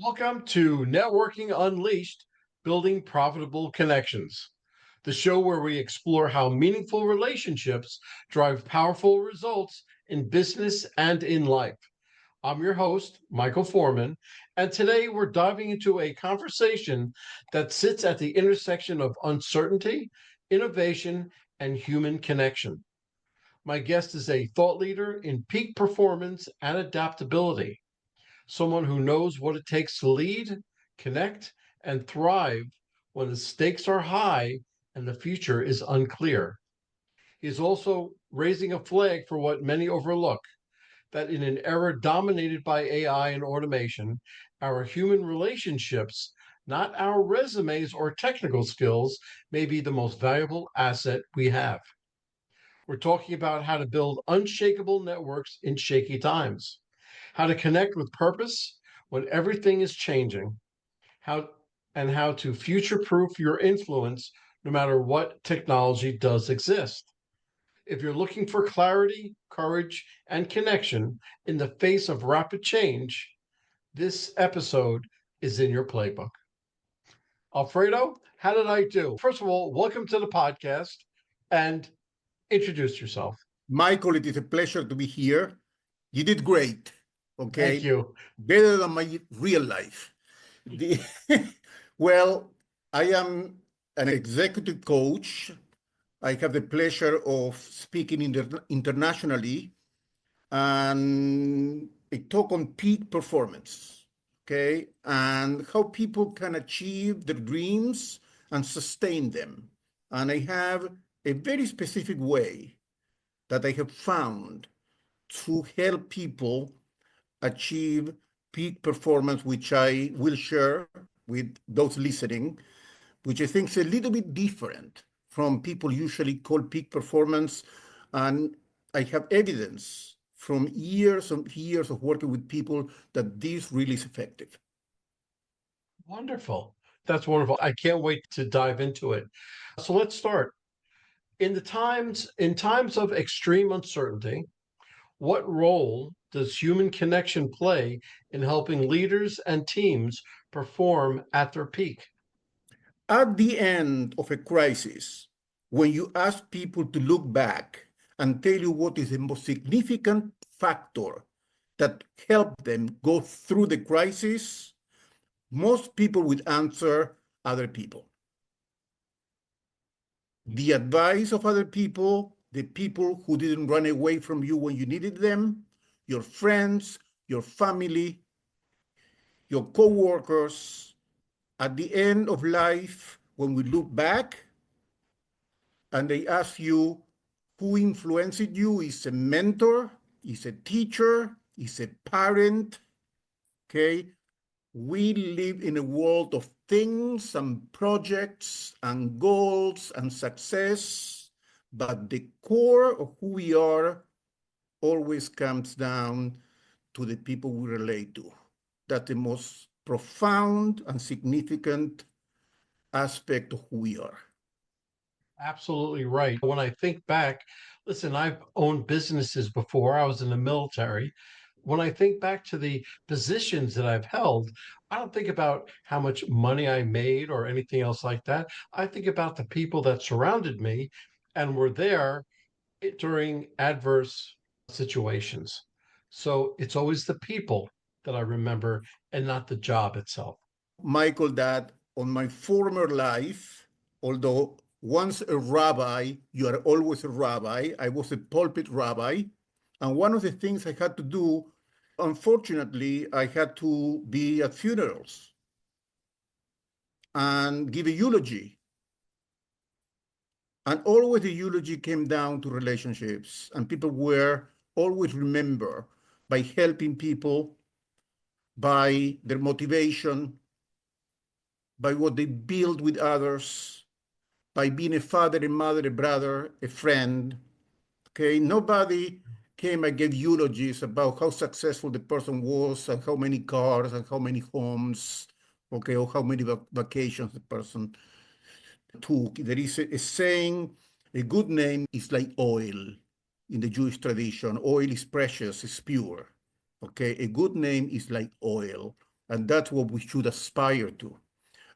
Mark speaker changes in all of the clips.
Speaker 1: Welcome to Networking Unleashed, Building Profitable Connections, the show where we explore how meaningful relationships drive powerful results in business and in life. I'm your host, Michael Forman, and today we're diving into a conversation that sits at the intersection of uncertainty, innovation, and human connection. My guest is a thought leader in peak performance and adaptability, someone who knows what it takes to lead, connect, and thrive when the stakes are high and the future is unclear. He is also raising a flag for what many overlook, that in an era dominated by AI and automation, our human relationships, not our resumes or technical skills, may be the most valuable asset we have. We're talking about how to build unshakable networks in shaky times, how to connect with purpose when everything is changing, how how to future-proof your influence no matter what technology does exist. If you're looking for clarity, courage, and connection in the face of rapid change, this episode is in your playbook. Alfredo, how did I do? First of all, welcome to the podcast and introduce yourself.
Speaker 2: Michael, it is a pleasure to be here. You did great,
Speaker 1: Thank
Speaker 2: okay?
Speaker 1: you.
Speaker 2: Better than my real life. The, well, I am an executive coach. I have the pleasure of speaking internationally, and I talk on peak performance, okay? And how people can achieve their dreams and sustain them. And I have a very specific way that I have found to help people achieve peak performance, which I will share with those listening, which I think is a little bit different from people usually call peak performance. And I have evidence from years and years of working with people that this really is effective.
Speaker 1: Wonderful. That's wonderful. I can't wait to dive into it. So let's start. In times of extreme uncertainty, what role does human connection play in helping leaders and teams perform at their peak?
Speaker 2: At the end of a crisis, when you ask people to look back and tell you what is the most significant factor that helped them go through the crisis, most people would answer other people. The advice of other people, the people who didn't run away from you when you needed them, your friends, your family, your co-workers. At the end of life, when we look back and they ask you who influenced you, is a mentor, is a teacher, is a parent, okay? We live in a world of things and projects and goals and success, but the core of who we are always comes down to the people we relate to. That's the most profound and significant aspect of who we are.
Speaker 1: Absolutely right. When I think back, listen, I've owned businesses before. I was in the military. When I think back to the positions that I've held, I don't think about how much money I made or anything else like that. I think about the people that surrounded me and were there during adverse situations. So it's always the people that I remember and not the job itself.
Speaker 2: Michael, that on my former life, although once a rabbi, you are always a rabbi, I was a pulpit rabbi. And one of the things I had to do, unfortunately, I had to be at funerals and give a eulogy. And always the eulogy came down to relationships, and people were always remembered by helping people, by their motivation, by what they build with others, by being a father, a mother, a brother, a friend. Okay, nobody came and gave eulogies about how successful the person was and how many cars and how many homes, okay, or how many vacations the person took. There is a saying, a good name is like oil in the Jewish tradition. Oil is precious, it's pure. Okay, a good name is like oil. And that's what we should aspire to.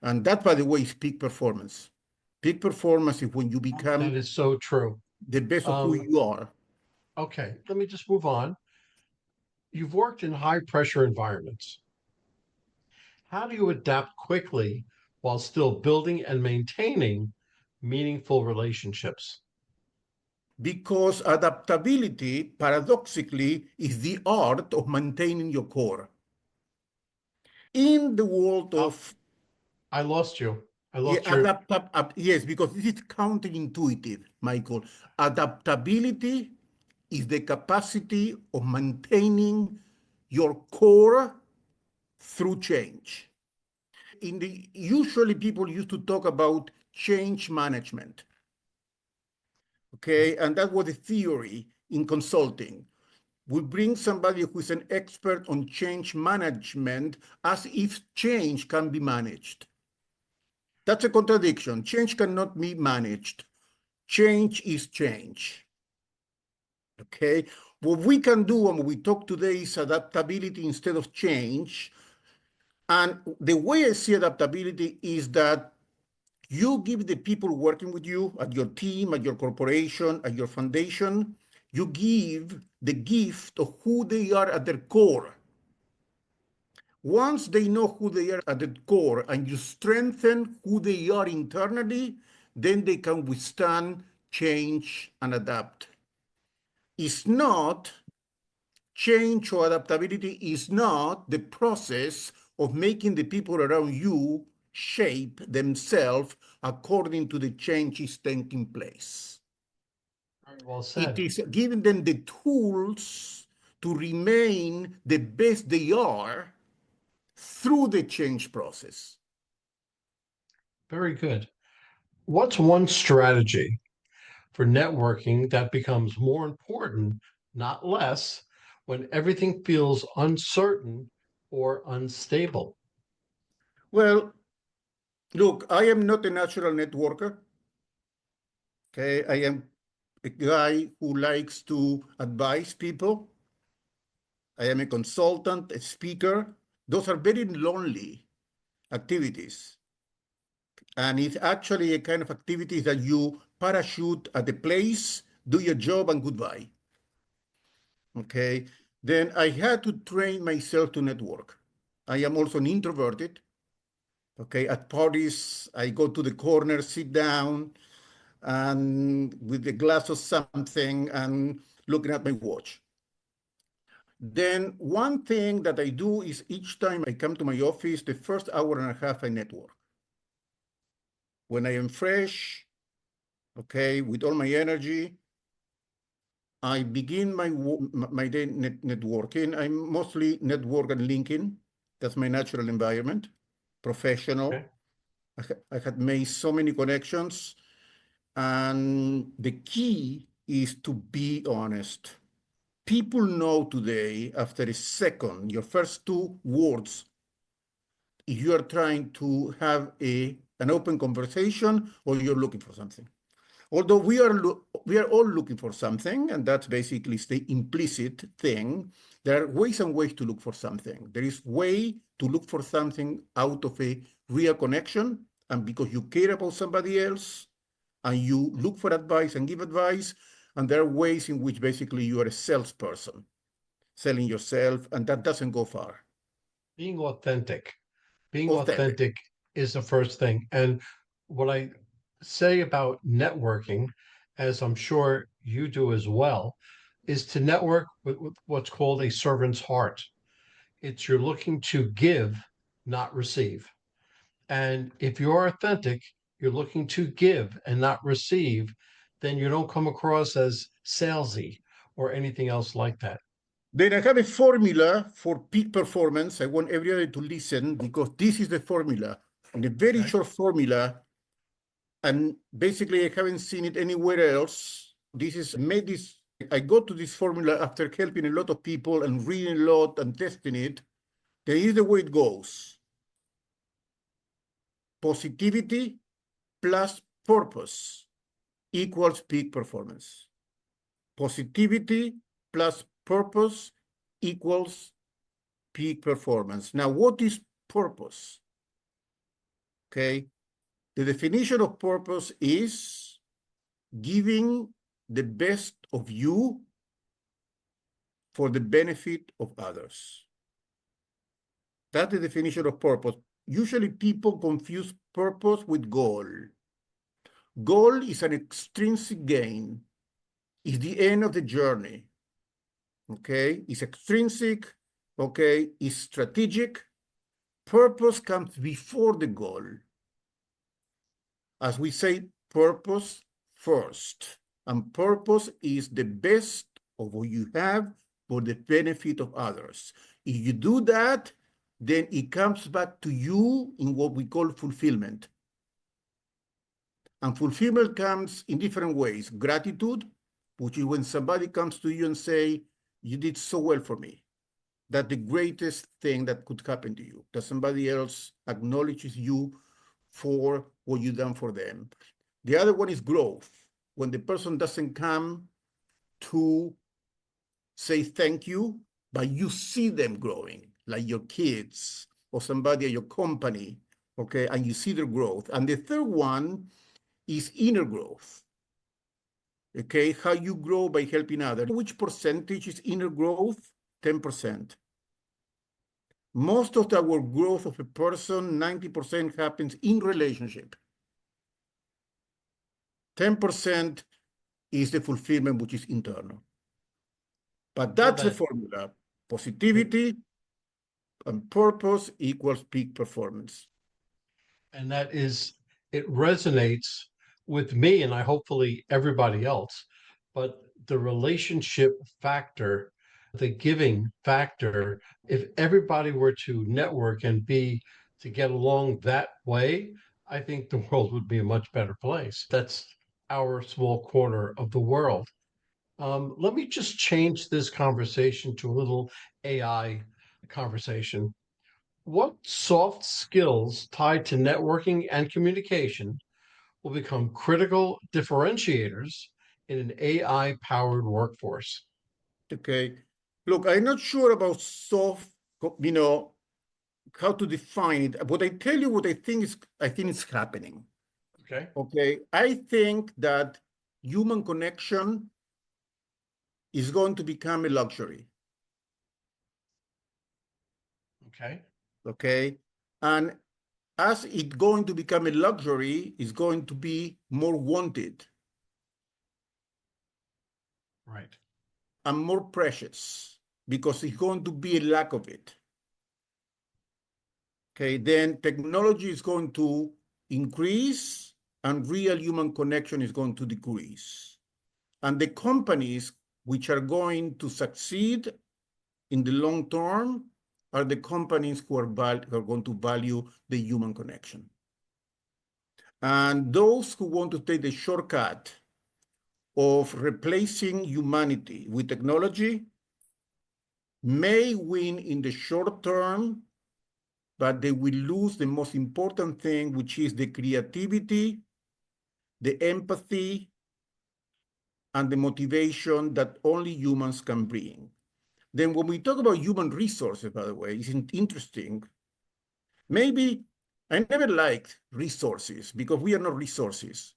Speaker 2: And that, by the way, is peak performance. Peak performance is when you become
Speaker 1: That is so true.
Speaker 2: the best of who you are.
Speaker 1: Okay, let me just move on. You've worked in high pressure environments. How do you adapt quickly while still building and maintaining meaningful relationships?
Speaker 2: Because adaptability, paradoxically, is the art of maintaining your core. In the world
Speaker 1: Oh,
Speaker 2: of
Speaker 1: I lost you. I
Speaker 2: yeah,
Speaker 1: lost your.
Speaker 2: yes, because this is counterintuitive, Michael. Adaptability is the capacity of maintaining your core through change. Usually people used to talk about change management. Okay, and that was the theory in consulting. We bring somebody who is an expert on change management as if change can be managed. That's a contradiction. Change cannot be managed. Change is change. Okay, what we can do when we talk today is adaptability instead of change. And the way I see adaptability is that you give the people working with you at your team, at your corporation, at your foundation, you give the gift of who they are at their core. Once they know who they are at the core and you strengthen who they are internally, then they can withstand change and adapt. It's not change or adaptability is not the process of making the people around you shape themselves according to the changes taking place.
Speaker 1: Very well
Speaker 2: It
Speaker 1: said.
Speaker 2: is giving them the tools to remain the best they are through the change process.
Speaker 1: Very good. What's one strategy for networking that becomes more important, not less, when everything feels uncertain or unstable?
Speaker 2: Well, look, I am not a natural networker. Okay, I am a guy who likes to advise people. I am a consultant, a speaker. Those are very lonely activities. And it's actually a kind of activity that you parachute at the place, do your job, and goodbye. Okay. Then I had to train myself to network. I am also an introverted. Okay. At parties, I go to the corner, sit down, and with a glass of something and looking at my watch. Then one thing that I do is each time I come to my office, the first hour and a half, I network. When I am fresh, okay, with all my energy, I begin my day networking. I'm mostly network and LinkedIn. That's my natural environment, professional.
Speaker 1: Okay.
Speaker 2: I had made so many connections. And the key is to be honest. People know today, after a second, your first two words, if you are trying to have an open conversation or you're looking for something. Although we are all looking for something, and that's basically the implicit thing, there are ways and ways to look for something. There is way to look for something out of a real connection, and because you care about somebody else, and you look for advice and give advice, and there are ways in which basically you are a salesperson, selling yourself, and that doesn't go far.
Speaker 1: Being authentic. Being
Speaker 2: Authentic.
Speaker 1: authentic is the first thing. And what I say about networking, as I'm sure you do as well, is to network with what's called a servant's heart. It's you're looking to give, not receive. And if you're authentic, you're looking to give and not receive, then you don't come across as salesy or anything else like that.
Speaker 2: Then I have a formula for peak performance. I want everybody to listen because this is the formula, and a very
Speaker 1: Okay.
Speaker 2: short formula. And basically, I haven't seen it anywhere else. This is made this. I got to this formula after helping a lot of people and reading a lot and testing it. There is the way it goes. Positivity plus purpose equals peak performance. Positivity plus purpose equals peak performance. Now, what is purpose. Okay? The definition of purpose is giving the best of you for the benefit of others. That's the definition of purpose. Usually people confuse purpose with goal. Goal is an extrinsic gain. It's the end of the journey. Okay? It's extrinsic. Okay? It's strategic. Purpose comes before the goal. As we say, purpose first. And purpose is the best of what you have for the benefit of others. If you do that, then it comes back to you in what we call fulfillment. And fulfillment comes in different ways. Gratitude, which is when somebody comes to you and say, you did so well for me. That's the greatest thing that could happen to you, that somebody else acknowledges you for what you've done for them. The other one is growth. When the person doesn't come to say thank you, but you see them growing, like your kids or somebody at your company, okay, and you see their growth. And the third one is inner growth, okay, how you grow by helping others. Which percentage is inner growth? 10%. Most of our growth of a person, 90% happens in relationship. 10% is the fulfillment, which is internal. But that's the formula. Positivity and purpose equals peak performance.
Speaker 1: And that is, it resonates with me and hopefully everybody else. But the relationship factor, the giving factor, if everybody were to network and to get along that way, I think the world would be a much better place. That's our small corner of the world. Let me just change this conversation to a little AI conversation. What soft skills tied to networking and communication will become critical differentiators in an AI powered workforce?
Speaker 2: Okay. Look, I'm not sure about soft, how to define it. But I tell you what I think is happening.
Speaker 1: Okay.
Speaker 2: Okay. I think that human connection is going to become a luxury.
Speaker 1: Okay.
Speaker 2: Okay. And as it's going to become a luxury, it's going to be more wanted.
Speaker 1: Right.
Speaker 2: And more precious because it's going to be a lack of it. Okay, then technology is going to increase and real human connection is going to decrease. And the companies which are going to succeed in the long term are the companies who are going to value the human connection. And those who want to take the shortcut of replacing humanity with technology may win in the short term, but they will lose the most important thing, which is the creativity, the empathy, and the motivation that only humans can bring. Then when we talk about human resources, by the way, it's interesting. Maybe I never liked resources because we are not resources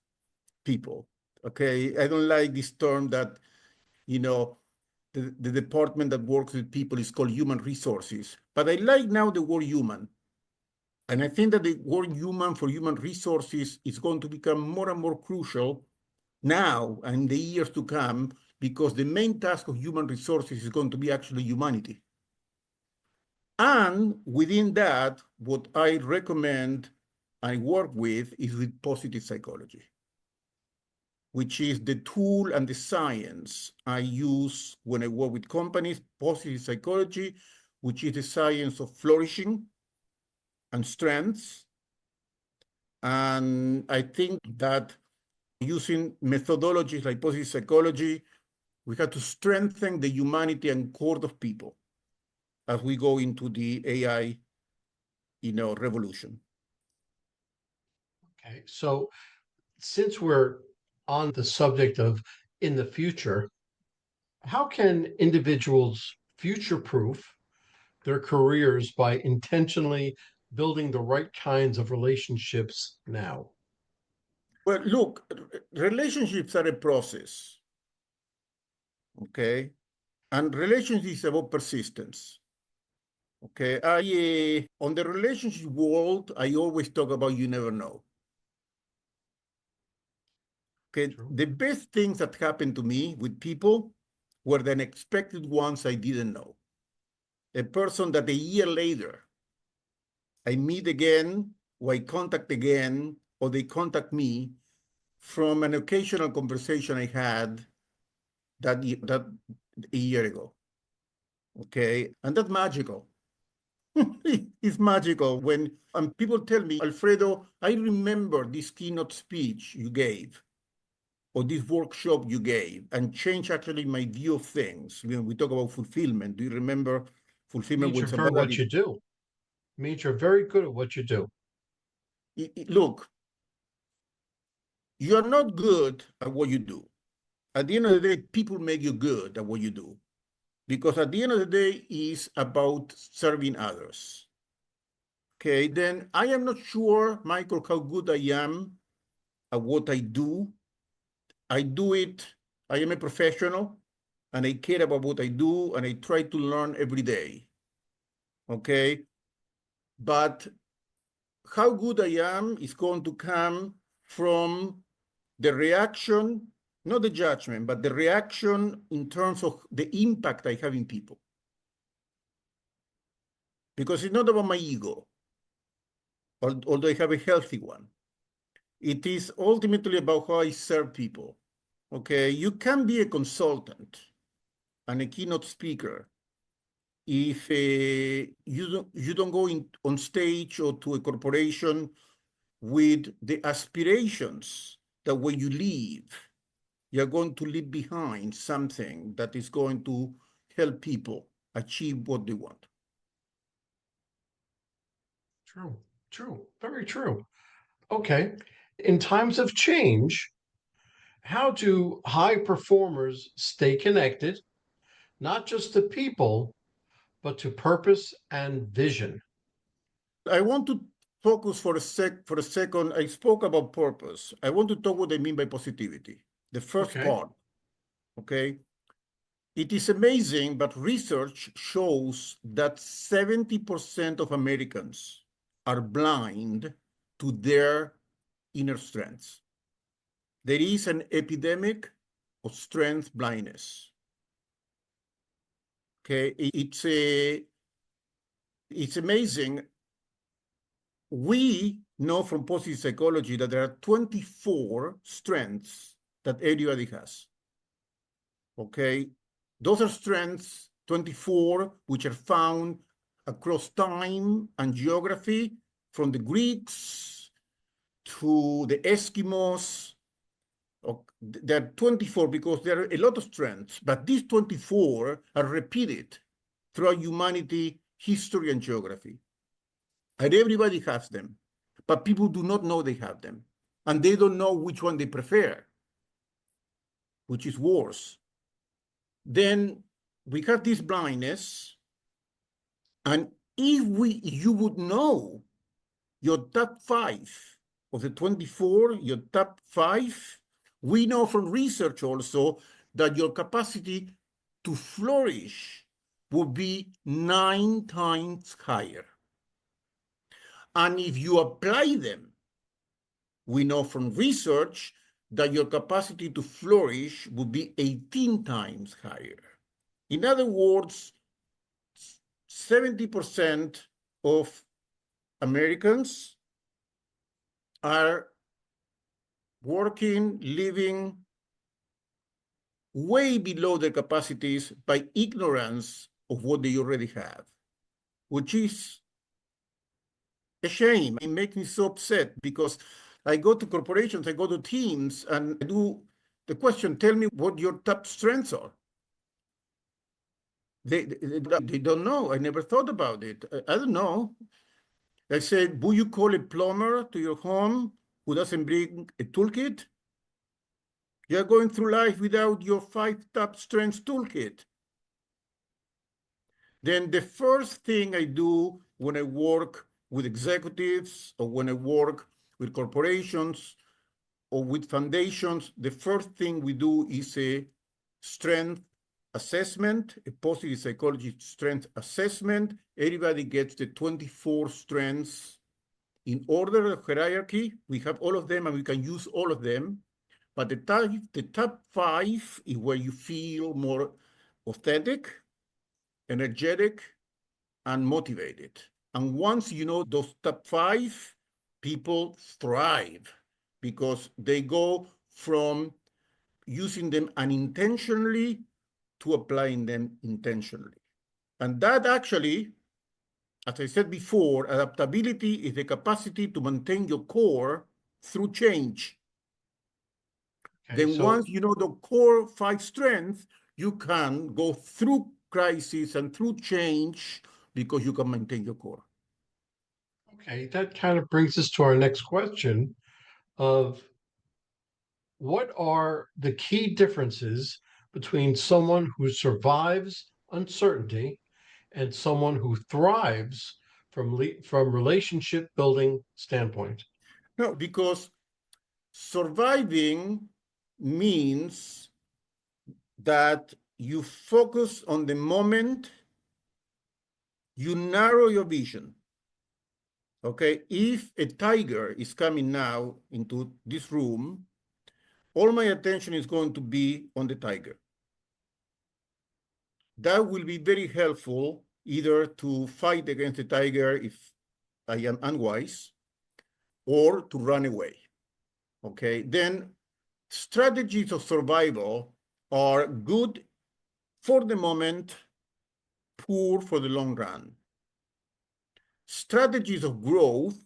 Speaker 2: people, okay? I don't like this term that, the department that works with people is called human resources. But I like now the word human. And I think that the word human for human resources is going to become more and more crucial now and in the years to come, because the main task of human resources is going to be actually humanity. And within that, what I recommend I work with is with positive psychology, which is the tool and the science I use when I work with companies. Positive psychology, which is the science of flourishing and strengths. And I think that using methodologies like positive psychology, we have to strengthen the humanity and core of people as we go into the AI, revolution.
Speaker 1: Okay. So since we're on the subject of in the future, how can individuals future proof their careers by intentionally building the right kinds of relationships now?
Speaker 2: Well, look, relationships are a process, okay? And relationships about persistence. Okay, on the relationship world, I always talk about you never know. Okay,
Speaker 1: True.
Speaker 2: the best things that happened to me with people were the unexpected ones I didn't know. A person that a year later I meet again, or I contact again, or they contact me from an occasional conversation I had that a year ago. Okay, and that's magical. It's magical when people tell me, Alfredo, I remember this keynote speech you gave or this workshop you gave and changed actually my view of things. When we talk about fulfillment, do you remember fulfillment
Speaker 1: Means
Speaker 2: when
Speaker 1: you're very what
Speaker 2: somebody,
Speaker 1: you do. Means you're very good at what you do.
Speaker 2: look, you're not good at what you do. At the end of the day, people make you good at what you do. Because at the end of the day, it's about serving others. Okay, then I am not sure, Michael, how good I am at what I do. I do it, I am a professional, and I care about what I do, and I try to learn every day. Okay, but how good I am is going to come from the reaction, not the judgment, but the reaction in terms of the impact I have in people. Because it's not about my ego, although I have a healthy one. It is ultimately about how I serve people. Okay, you can be a consultant and a keynote speaker if you don't go on stage or to a corporation with the aspirations that when you leave, you're going to leave behind something that is going to help people achieve what they want.
Speaker 1: True, true, very true. Okay. In times of change, how do high performers stay connected, not just to people, but to purpose and vision?
Speaker 2: I want to focus for a second. I spoke about purpose. I want to talk what I mean by positivity. The first
Speaker 1: Okay.
Speaker 2: part, okay? It is amazing, but research shows that 70% of Americans are blind to their inner strengths. There is an epidemic of strength blindness. Okay, it's amazing. We know from positive psychology that there are 24 strengths that everybody has. Okay, those are strengths, 24, which are found across time and geography, from the Greeks to the Eskimos. There are 24 because there are a lot of strengths, but these 24 are repeated throughout humanity, history, and geography. And everybody has them, but people do not know they have them. And they don't know which one they prefer, which is worse. Then we have this blindness. And if you would know your top 5 of the 24, your top 5, we know from research also that your capacity to flourish would be 9 times higher. And if you apply them, we know from research that your capacity to flourish would be 18 times higher. In other words, 70% of Americans are working, living way below their capacities by ignorance of what they already have, which is a shame. It makes me so upset because I go to corporations, I go to teams, and I do the question, tell me what your top strengths are. They don't know. I never thought about it. I don't know. I said, would you call a plumber to your home who doesn't bring a toolkit? You're going through life without your 5 top strengths toolkit. Then the first thing I do when I work with executives or when I work with corporations or with foundations, the first thing we do is a strength assessment, a positive psychology strength assessment. Everybody gets the 24 strengths in order of hierarchy. We have all of them and we can use all of them. But the top 5 is where you feel more authentic, energetic, and motivated. And once you know those top 5, people thrive because they go from using them unintentionally to applying them intentionally. And that actually, as I said before, adaptability is the capacity to maintain your core through change.
Speaker 1: Okay,
Speaker 2: Then
Speaker 1: so
Speaker 2: once you know the core 5 strengths, you can go through crisis and through change because you can maintain your core.
Speaker 1: okay, that kind of brings us to our next question of what are the key differences between someone who survives uncertainty and someone who thrives from relationship building standpoint?
Speaker 2: No, because surviving means that you focus on the moment, you narrow your vision. Okay, if a tiger is coming now into this room, all my attention is going to be on the tiger. That will be very helpful either to fight against the tiger if I am unwise or to run away. Okay, then strategies of survival are good for the moment, poor for the long run. Strategies of growth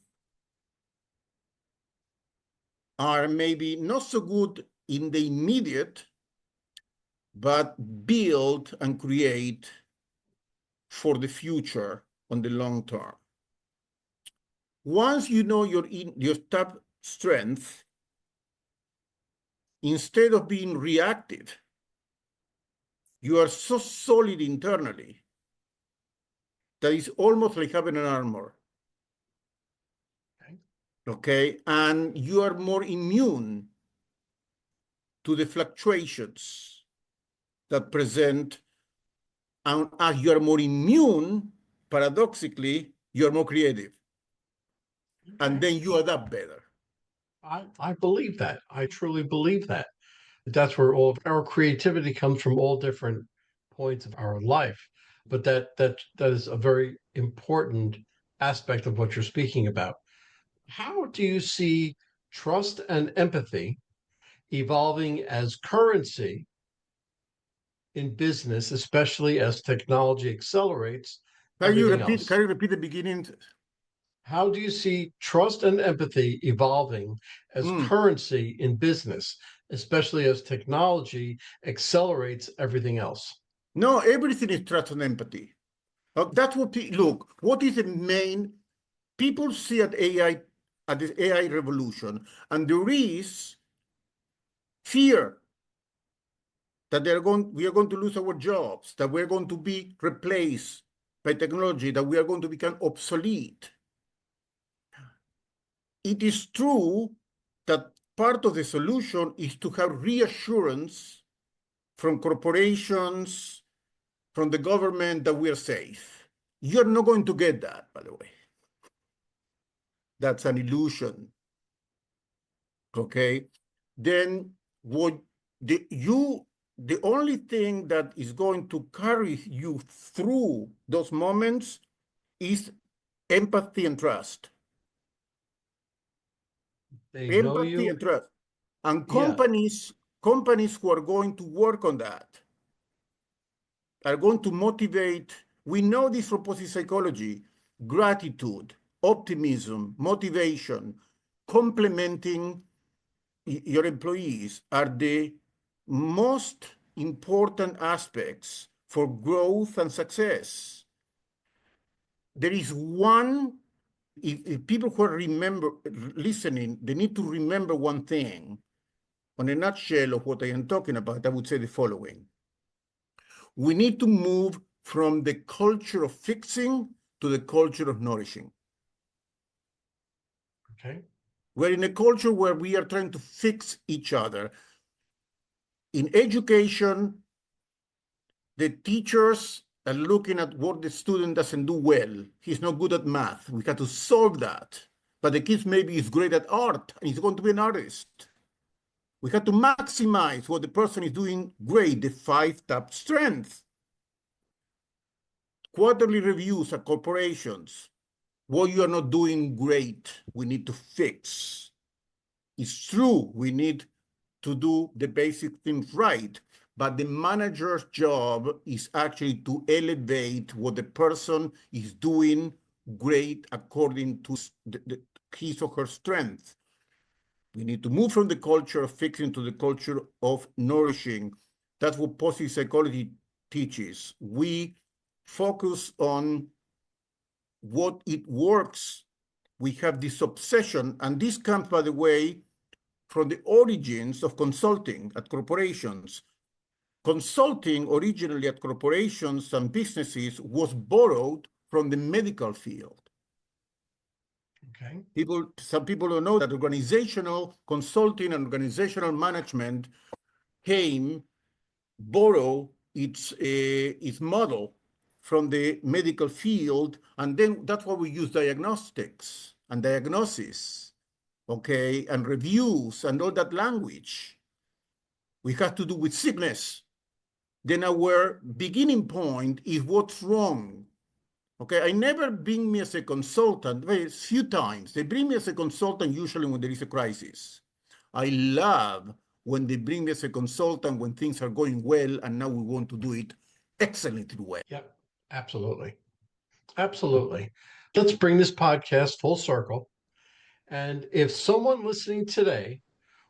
Speaker 2: are maybe not so good in the immediate, but build and create for the future on the long term. Once you know your top strength, instead of being reactive, you are so solid internally that it's almost like having an armor. Okay, and you are more immune to the fluctuations that present, and as you are more immune, paradoxically, you're more creative. And then you adapt better.
Speaker 1: I believe that. I truly believe that. That's where all of our creativity comes from, all different points of our life. But that is a very important aspect of what you're speaking about. How do you see trust and empathy evolving as currency in business, especially as technology accelerates everything else?
Speaker 2: Can you repeat the beginning?
Speaker 1: How do you see trust and empathy evolving as currency in business, especially as technology accelerates everything else?
Speaker 2: No, everything is trust and empathy. That's what, look, what is the main, people see at AI, at this AI revolution, and there is fear that we are going to lose our jobs, that we're going to be replaced by technology, that we are going to become obsolete. It is true that part of the solution is to have reassurance from corporations, from the government that we are safe. You're not going to get that, by the way. That's an illusion. Okay? Then the only thing that is going to carry you through those moments is empathy and trust.
Speaker 1: They know
Speaker 2: Empathy
Speaker 1: you.
Speaker 2: and trust. And
Speaker 1: Yeah.
Speaker 2: companies who are going to work on that are going to motivate. We know this from positive psychology: gratitude, optimism, motivation, complementing your employees are the most important aspects for growth and success. There is one, if people who are listening, they need to remember one thing. On a nutshell of what I am talking about, I would say the following. We need to move from the culture of fixing to the culture of nourishing.
Speaker 1: Okay.
Speaker 2: We're in a culture where we are trying to fix each other. In education, the teachers are looking at what the student doesn't do well. He's not good at math. We have to solve that. But the kid maybe is great at art and he's going to be an artist. We have to maximize what the person is doing great, the 5 top strengths. Quarterly reviews at corporations. What you are not doing great, we need to fix. It's true, we need to do the basic things right, but the manager's job is actually to elevate what the person is doing great according to his or her strength. We need to move from the culture of fixing to the culture of nourishing. That's what positive psychology teaches. We focus on what it works. We have this obsession, and this comes, by the way, from the origins of consulting at corporations. Consulting originally at corporations and businesses was borrowed from the medical field.
Speaker 1: Okay.
Speaker 2: Some people don't know that organizational consulting and organizational management borrow its model from the medical field, and then that's why we use diagnostics and diagnosis, okay, and reviews and all that language. We have to do with sickness. Then our beginning point is what's wrong. Okay, I never bring me as a consultant, very few times. They bring me as a consultant usually when there is a crisis. I love when they bring me as a consultant when things are going well and now we want to do it excellently well.
Speaker 1: Yep. Absolutely. Absolutely. Let's bring this podcast full circle. And if someone listening today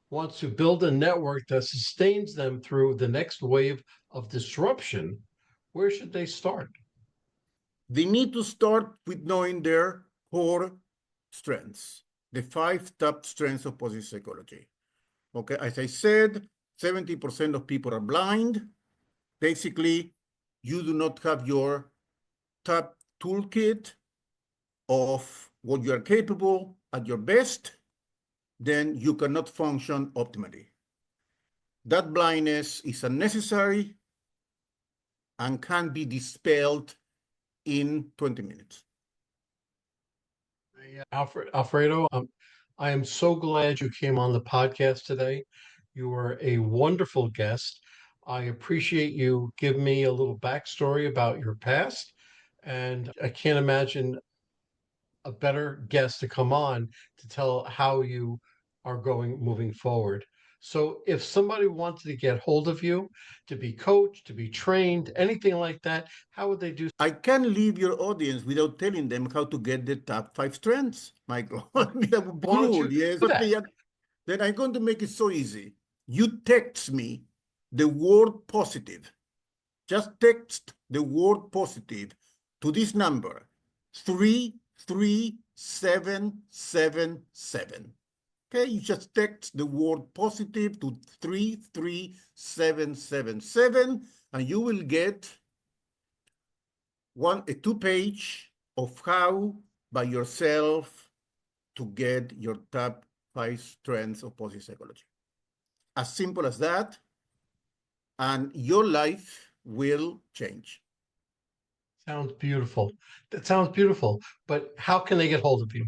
Speaker 1: wants to build a network that sustains them through the next wave of disruption, where should they start?
Speaker 2: They need to start with knowing their core strengths, the 5 top strengths of positive psychology. Okay, as I said, 70% of people are blind. Basically, you do not have your top toolkit of what you are capable at your best, then you cannot function optimally. That blindness is unnecessary and can be dispelled in 20 minutes.
Speaker 1: Alfredo, I am so glad you came on the podcast today. You were a wonderful guest. I appreciate you giving me a little backstory about your past, and I can't imagine a better guest to come on to tell how you are moving forward. So if somebody wanted to get hold of you, to be coached, to be trained, anything like that, how would they do?
Speaker 2: I can't leave your audience without telling them how to get the top 5 strengths, Michael. I mean, that would be
Speaker 1: Why don't
Speaker 2: cruel,
Speaker 1: you
Speaker 2: yes.
Speaker 1: do that?
Speaker 2: Then I'm going to make it so easy. You text me the word positive. Just text the word positive to this number, 33777. Okay, you just text the word positive to 33777, and you will get a 2-page of how by yourself to get your top 5 strengths of positive psychology. As simple as that, and your life will change.
Speaker 1: Sounds beautiful. That sounds beautiful. But how can they get hold of you?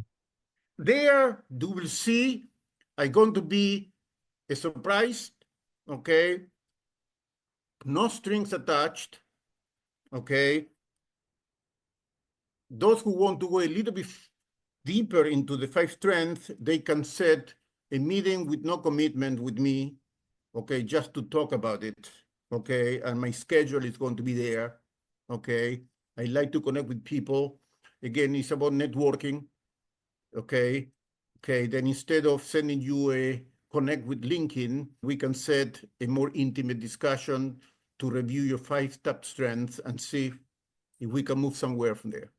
Speaker 2: There, you will see, I'm going to be a surprise, okay? No strings attached, okay? Those who want to go a little bit deeper into the 5 strengths, they can set a meeting with no commitment with me, okay, just to talk about it, okay? And my schedule is going to be there, okay? I like to connect with people. Again, it's about networking, okay? Okay, then instead of sending you a connect with LinkedIn, we can set a more intimate discussion to review your 5 top strengths and see if we can move somewhere from there.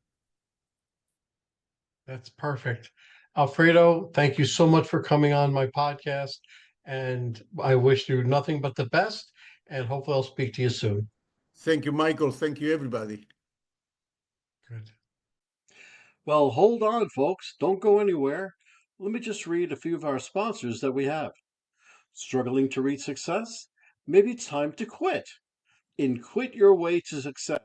Speaker 1: That's perfect. Alfredo, thank you so much for coming on my podcast. And I wish you nothing but the best. And hopefully I'll speak to you soon.
Speaker 2: Thank you, Michael. Thank you, everybody.
Speaker 1: Good. Well, hold on, folks. Don't go anywhere. Let me just read a few of our sponsors that we have. Struggling to reach success? Maybe it's time to quit. In Quit Your Way to Success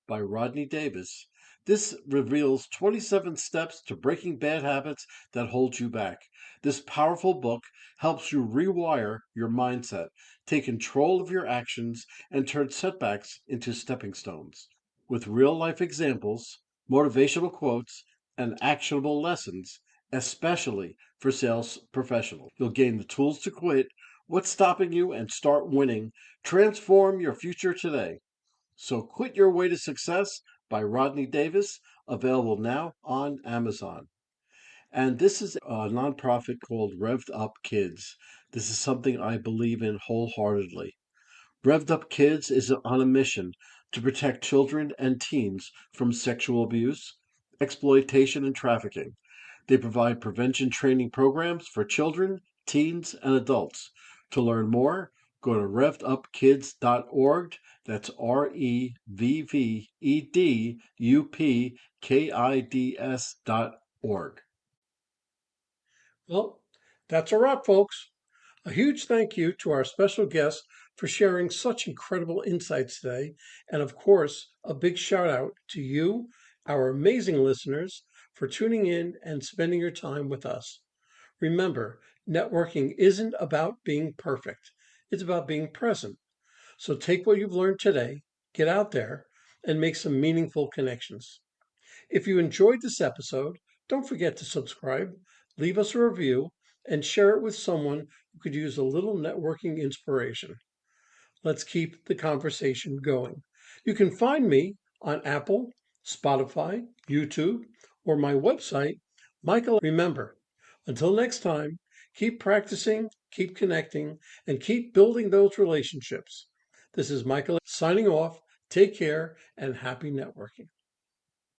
Speaker 1: by Rodney Davis, this reveals 27 steps to breaking bad habits that hold you back. This powerful book helps you rewire your mindset, take control of your actions, and turn setbacks into stepping stones. With real life examples, motivational quotes, and actionable lessons, especially for sales professionals, you'll gain the tools to quit what's stopping you and start winning. Transform your future today. So Quit Your Way to Success by Rodney Davis, available now on Amazon. And this is a nonprofit called Revved Up Kids. This is something I believe in wholeheartedly. Revved Up Kids is on a mission to protect children and teens from sexual abuse, exploitation, and trafficking. They provide prevention training programs for children, teens, and adults. To learn more, go to revvedupkids.org. That's REVVEDUPKIDS.org. Well, that's a wrap, folks. A huge thank you to our special guest for sharing such incredible insights today. And of course, a big shout out to you, our amazing listeners, for tuning in and spending your time with us. Remember, networking isn't about being perfect, it's about being present. So take what you've learned today, get out there, and make some meaningful connections. If you enjoyed this episode, don't forget to subscribe, leave us a review, and share it with someone who could use a little networking inspiration. Let's keep the conversation going. You can find me on Apple, Spotify, YouTube, or my website, Michael. Remember, until next time, keep practicing, keep connecting, and keep building those relationships. This is Michael signing off. Take care and happy networking.